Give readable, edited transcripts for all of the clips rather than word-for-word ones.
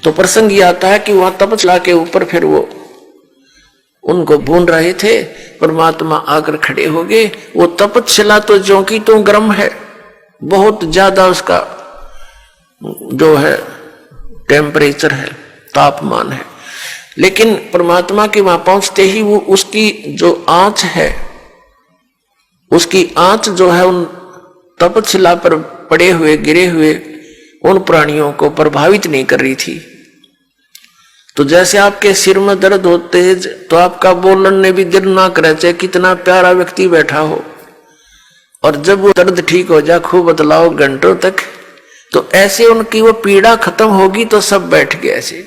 तो प्रसंग ये आता है कि वहां तपशिला के ऊपर फिर वो उनको भून रहे थे, परमात्मा आकर खड़े हो गए। वो तपशिला तो ज्यों की तो गर्म है, बहुत ज्यादा उसका जो है टेम्परेचर है, तापमान है, लेकिन परमात्मा के वहां पहुंचते ही वो उसकी जो आंच है, उसकी आंच जो है उन तपशिला पर पड़े हुए गिरे हुए उन प्राणियों को प्रभावित नहीं कर रही थी। तो जैसे आपके सिर में दर्द होते है तो आपका बोलने भी दिल ना करे, चाहे कितना प्यारा व्यक्ति बैठा हो, और जब वो दर्द ठीक हो जाए खूब बतलाओ घंटों तक, तो ऐसे उनकी वो पीड़ा खत्म होगी तो सब बैठ गए ऐसे।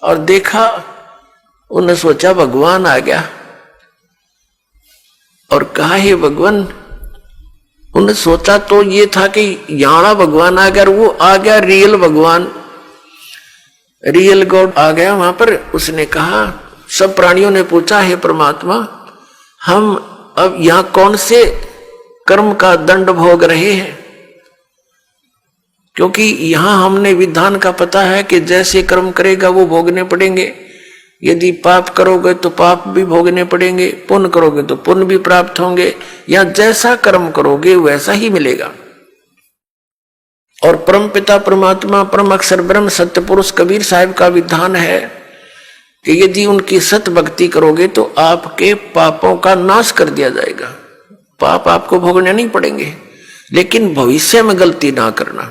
और देखा, उन्हें सोचा भगवान आ गया, और कहा हे भगवान, उन्हें सोचा तो ये था कि यहाँ भगवान आ गया, और वो आ गया रियल भगवान, रियल गॉड आ गया वहां पर। उसने कहा, सब प्राणियों ने पूछा हे परमात्मा, हम अब यहां कौन से कर्म का दंड भोग रहे हैं, क्योंकि यहां हमने विधान का पता है कि जैसे कर्म करेगा वो भोगने पड़ेंगे। यदि पाप करोगे तो पाप भी भोगने पड़ेंगे, पुण्य करोगे तो पुण्य भी प्राप्त होंगे, या जैसा कर्म करोगे वैसा ही मिलेगा। और परम पिता परमात्मा परम अक्षर ब्रह्म सत्य पुरुष कबीर साहिब का विधान है कि यदि उनकी सत भक्ति करोगे तो आपके पापों का नाश कर दिया जाएगा। पाप आपको भोगने नहीं पड़ेंगे, लेकिन भविष्य में गलती ना करना,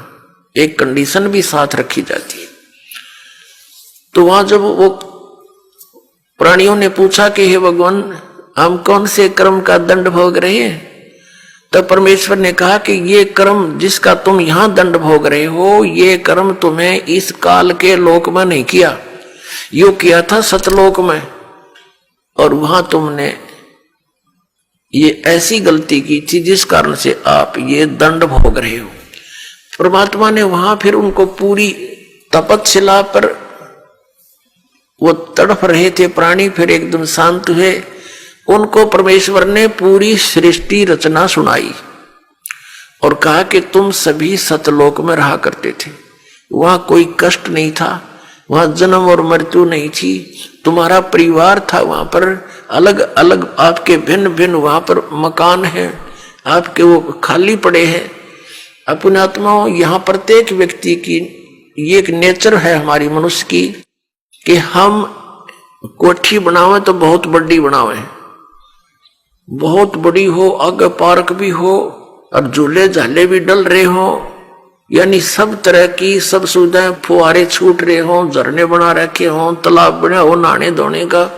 एक कंडीशन भी साथ रखी जाती है। तो वहां जब वो प्राणियों ने पूछा कि हे भगवान, हम कौन से कर्म का दंड भोग रहे हैं, तब तो परमेश्वर ने कहा कि ये कर्म जिसका तुम यहां दंड भोग रहे हो, ये कर्म तुम्हें इस काल के लोक में नहीं किया, यो किया था सतलोक में, और वहां तुमने ये ऐसी गलती की थी जिस कारण से आप ये दंड भोग रहे हो। परमात्मा ने वहां फिर उनको पूरी तपशिला पर वो तड़फ रहे थे प्राणी, फिर एकदम शांत हुए। उनको परमेश्वर ने पूरी सृष्टि रचना सुनाई और कहा कि तुम सभी सतलोक में रहा करते थे, वहां कोई कष्ट नहीं था, वहां जन्म और मृत्यु नहीं थी, तुम्हारा परिवार था वहां पर, अलग अलग आपके भिन्न भिन्न वहां पर मकान हैं, आपके वो खाली पड़े हैं। अपने आत्माओं, यहाँ प्रत्येक व्यक्ति की ये एक नेचर है हमारी मनुष्य की कि हम कोठी बनावे तो बहुत बड़ी बनावे, बहुत बड़ी हो, आगे पार्क भी हो और झूले झाले भी डल रहे हो, यानी सब तरह की सब सुविधाएं, फुहारे छूट रहे हो, झरने बना रखे हो, तालाब बना हो नहाने धोने का,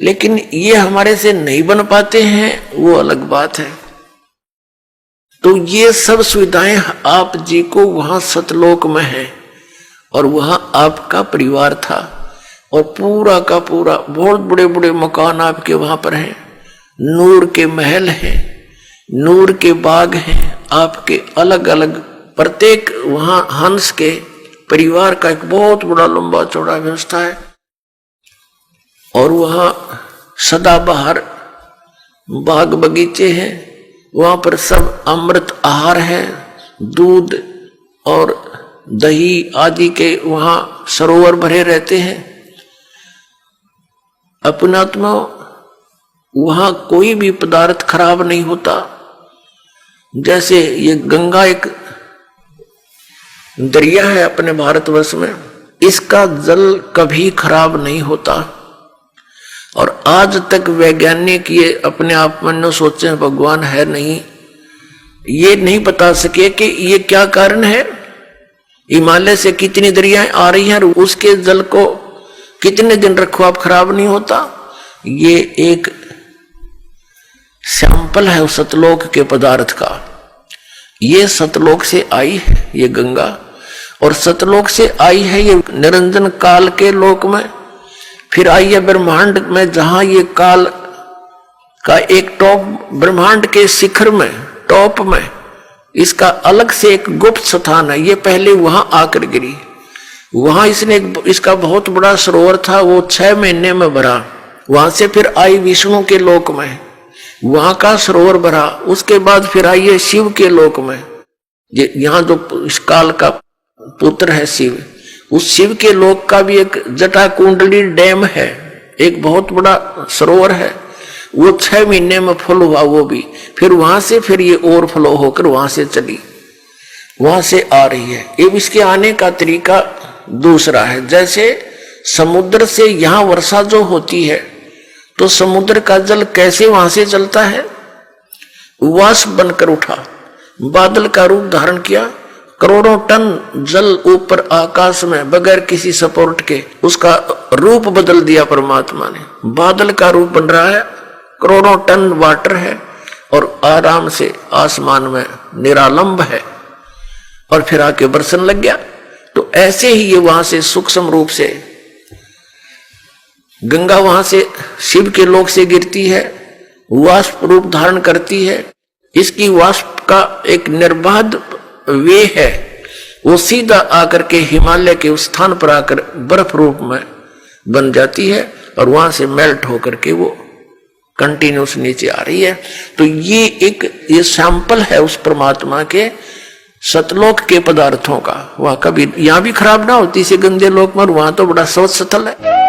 लेकिन ये हमारे से नहीं बन पाते हैं, वो अलग बात है। तो ये सब सुविधाएं आप जी को वहां सतलोक में है, और वहां आपका परिवार था, और पूरा का पूरा बहुत बड़े बड़े मकान आपके वहां पर हैं, नूर के महल हैं, नूर के बाग हैं आपके, अलग अलग प्रत्येक वहां हंस के परिवार का एक बहुत बड़ा लंबा चौड़ा व्यवस्था है। और वहां सदाबहार बाग बगीचे हैं, वहां पर सब अमृत आहार है, दूध और दही आदि के वहां सरोवर भरे रहते हैं। अपनात्मा, वहां कोई भी पदार्थ खराब नहीं होता। जैसे ये गंगा एक दरिया है अपने भारतवर्ष में, इसका जल कभी खराब नहीं होता, और आज तक वैज्ञानिक ये अपने आप में सोचे भगवान है नहीं, ये नहीं बता सके कि ये क्या कारण है। हिमालय से कितनी दरियाएं आ रही हैं, उसके जल को कितने दिन रखो आप खराब नहीं होता। ये एक सैंपल है उस सतलोक के पदार्थ का। ये सतलोक से आई है ये गंगा, और सतलोक से आई है ये निरंजन काल के लोक में, फिर आई है ब्रह्मांड में, जहां ये काल का एक टॉप, ब्रह्मांड के शिखर में टॉप में इसका अलग से एक गुप्त स्थान है। ये पहले वहां आकर गिरी, वहां इसने इसका बहुत बड़ा सरोवर था, वो 6 महीने में भरा, वहां से फिर आई विष्णु के लोक में, वहां का सरोवर भरा, उसके बाद फिर आई है शिव के लोक में, यहाँ जो इस काल का पुत्र है शिव, उस शिव के लोक का भी एक जटा कुंडली डैम है, एक बहुत बड़ा सरोवर है, वो 6 महीने में फुल हुआ वो भी, फिर वहां से फिर ये ओवरफ्लो होकर वहां से चली, वहां से आ रही है। ये इसके आने का तरीका दूसरा है। जैसे समुद्र से यहां वर्षा जो होती है तो समुद्र का जल कैसे वहां से चलता है, वाष्प बनकर उठा, बादल का रूप धारण किया, करोड़ों टन जल ऊपर आकाश में बगैर किसी सपोर्ट के उसका रूप बदल दिया परमात्मा ने, बादल का रूप बन रहा है, करोड़ों टन वाटर है और आराम से आसमान में निरालंब है और फिर आके बरसन लग गया। तो ऐसे ही ये वहां से सूक्ष्म रूप से गंगा वहां से शिव के लोक से गिरती है, वाष्प रूप धारण करती है। इसकी वाष्प का एक निर्बाध वे है, वो सीधा आकर के हिमालय के उस स्थान पर आकर बर्फ रूप में बन जाती है और वहां से मेल्ट होकर के वो कंटिन्यूस नीचे आ रही है। तो ये सैंपल है उस परमात्मा के सतलोक के पदार्थों का। वहां कभी यहां भी खराब ना होती से गंदे लोक में, वहां तो बड़ा स्वच्छ स्थल है।